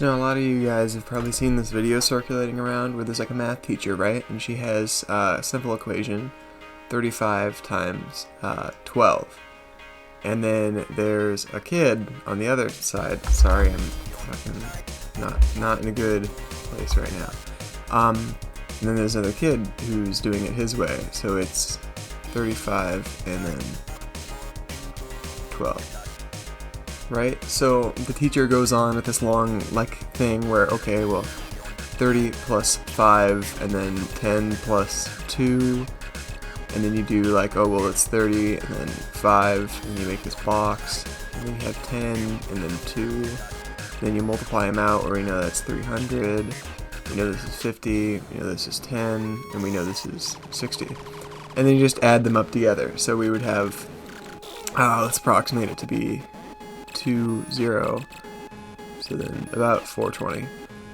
So now a lot of you guys have probably seen this video circulating around where there's like a math teacher, right? And she has a simple equation, 35 times 12. And then there's a kid on the other side. Sorry, I'm fucking not in a good place right now. And then there's another kid who's doing it his way. So it's 35 and then 12. Right? So the teacher goes on with this long thing where, okay, well, 30 plus 5 and then 10 plus 2, and then you do oh well, it's 30 and then 5, and you make this box, and then you have 10 and then 2, and then you multiply them out, or we know that's 300, we know this is 50, we know this is 10, and we know this is 60. And then you just add them up together. So we would have, let's approximate it to be 20, so then about 420.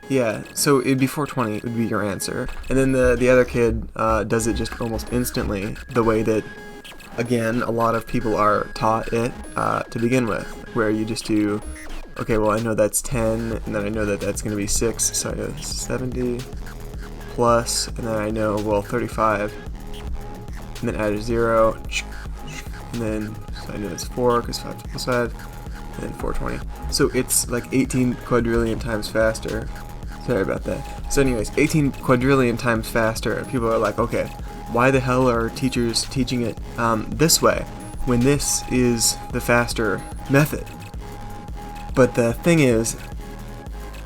Yeah, so it'd be 420 would be your answer. And then the other kid does it just almost instantly, the way that, again, a lot of people are taught it to begin with, where you just do, okay, well, I know that's 10, and then I know that that's going to be 6, so I know this is 70, plus, and then I know, well, 35, and then add a 0, and then so I know it's 4, because 5 plus 5, and 420. So it's like 18 quadrillion times faster. Sorry about that. So anyways, 18 quadrillion times faster, and people are like, okay, why the hell are teachers teaching it this way when this is the faster method? But the thing is,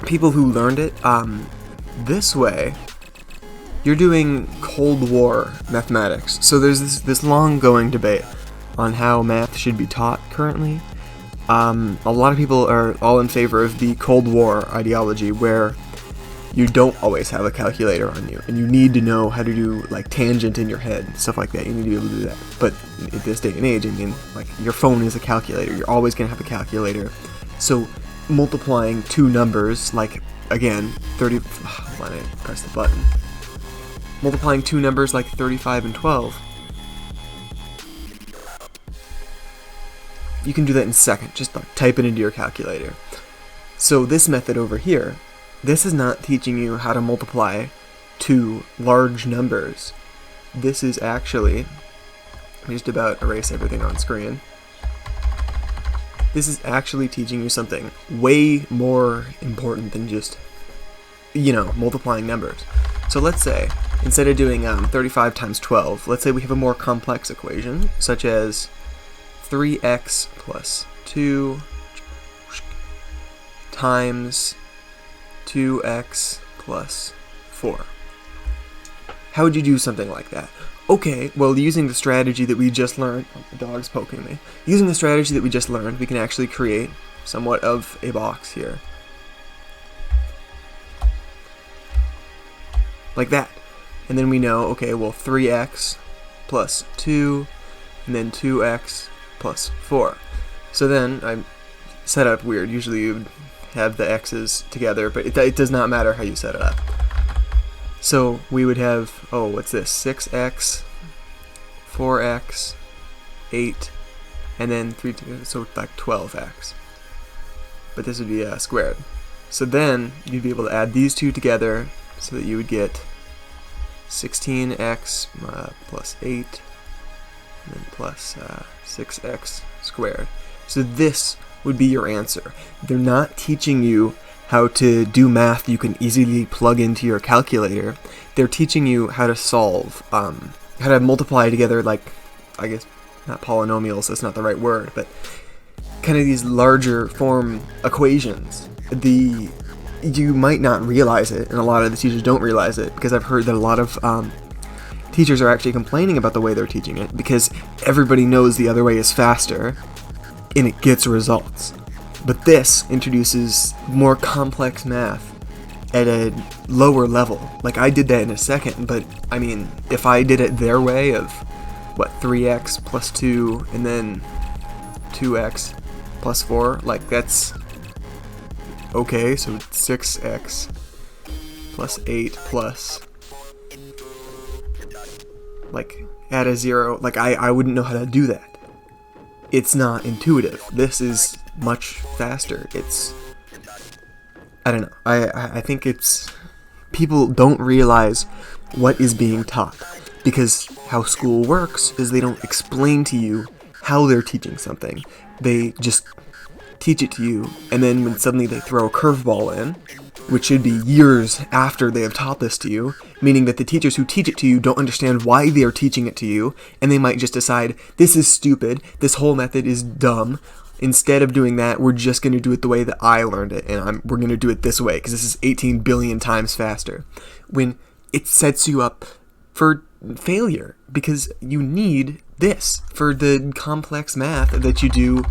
people who learned it this way, you're doing Cold War mathematics. So there's this long-going debate on how math should be taught currently. A lot of people are all in favor of the Cold War ideology, where you don't always have a calculator on you, and you need to know how to do tangent in your head, stuff like that. You need to be able to do that. But at this day and age, I mean, your phone is a calculator. You're always going to have a calculator. So multiplying two numbers, again, 30. Hold on, I press the button. Multiplying two numbers like 35 and 12. You can do that in a second. Just type it into your calculator. So this method over here, this is not teaching you how to multiply two large numbers. This is actually, let me just about erase everything on screen. This is actually teaching you something way more important than just, multiplying numbers. So let's say, instead of doing 35 times 12, let's say we have a more complex equation, such as 3x plus 2 times 2x plus 4. How would you do something like that? Okay, well, using the strategy that we just learned, the dog's poking me. Using the strategy that we just learned, we can actually create somewhat of a box here. Like that. And then we know, okay, well, 3x plus 2, and then 2x plus 4. So then I set up weird. Usually you would have the x's together, but it does not matter how you set it up. So we would have, what's this? 6x, 4x, 8, and then 3 together, so 12x. But this would be squared. So then you'd be able to add these two together so that you would get 16x plus 8, and then plus 6x squared. So this would be your answer. They're not teaching you how to do math you can easily plug into your calculator. They're teaching you how to solve, how to multiply together, I guess, not polynomials, that's not the right word, but kind of these larger form equations. You might not realize it, and a lot of the teachers don't realize it, because I've heard that a lot of teachers are actually complaining about the way they're teaching it, because everybody knows the other way is faster, and it gets results. But this introduces more complex math at a lower level. I did that in a second, but I mean, if I did it their way of, 3x plus 2, and then 2x plus 4, that's okay, so 6x plus 8 plus, add a 0, I wouldn't know how to do that. It's not intuitive. This is much faster. It's I don't know. I think it's people don't realize what is being taught, because how school works is they don't explain to you how they're teaching something. They just teach it to you, and then when suddenly they throw a curveball in, which should be years after they have taught this to you, meaning that the teachers who teach it to you don't understand why they are teaching it to you, and they might just decide, this is stupid, this whole method is dumb. Instead of doing that, we're just going to do it the way that I learned it, and we're going to do it this way, because this is 18 billion times faster. When it sets you up for failure, because you need this for the complex math that you do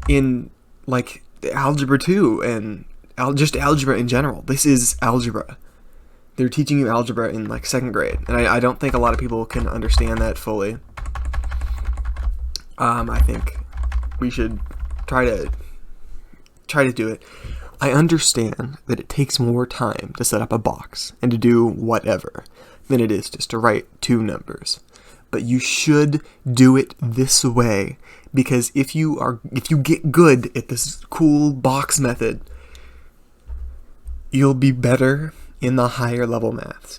in, like, Algebra 2 and just algebra in general. This is algebra. They're teaching you algebra in, like, 2nd grade, and I don't think a lot of people can understand that fully. I think we should try to do it. I understand that it takes more time to set up a box and to do whatever than it is just to write 2 numbers. But you should do it this way, because if you get good at this cool box method, you'll be better in the higher level maths.